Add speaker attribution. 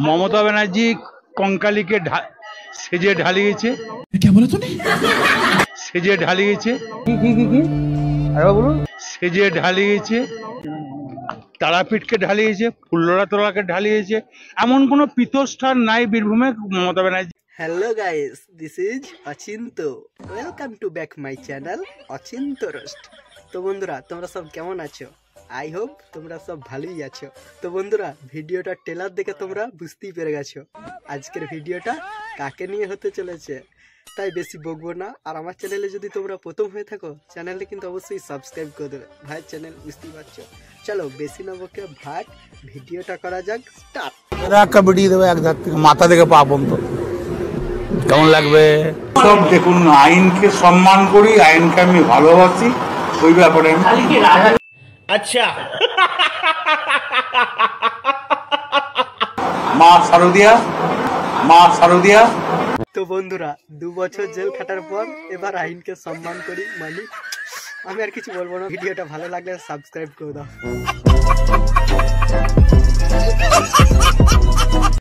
Speaker 1: মমতা ব্যানার্জি কঙ্কালীকে সেজে ঢালিয়েছে, সেজে ঢালিয়েছে, সেজে ঢালিয়েছে, তারাপীঠকে ঢালিয়েছে, ফুল্লরা তোলাকে ঢালিয়েছে। এমন কোনো পীঠস্থান নাই বীরভূমে Mamata Banerjee.
Speaker 2: Hello guys, this is Achinta. Welcome to back my channel Achinta roast. তো বন্ধুরা, তোমরা সব কেমন আছো? আই হোপ তোমরা সব ভালোই আছো। তো বন্ধুরা, ভিডিওটা ট্রেলার দেখে তোমরা বুঝতেই পেরে গেছো আজকের ভিডিওটা কাকে নিয়ে হতে চলেছে। তাই বেশি বকবো না। আর আমার চ্যানেলে যদি তোমরা প্রথম হয়ে থাকো, চ্যানেলটা কিন্তু অবশ্যই সাবস্ক্রাইব করে দেবে। ভাই চ্যানেল বুঝতেই পারছো। চলো বেশি না বকে ভাট ভিডিওটা করা যাক, স্টার্ট।
Speaker 1: একটা ভিডিও দেবে এক ধার থেকে মাথা থেকে পা পর্যন্ত, কেমন লাগবে সব দেখুন। আইনকে সম্মান করি, আইনকে আমি ভালোবাসি, ওই ব্যাপারে আচ্ছা। মা শারদিয়া, মা শারদিয়া।
Speaker 2: তো বন্ধুরা, 2 বছর জেল খাটার পর এবার আইনকে সম্মান করি মানে আমি আর কিছু বলবো না। ভিডিওটা ভালো লাগলে সাবস্ক্রাইব করে দাও।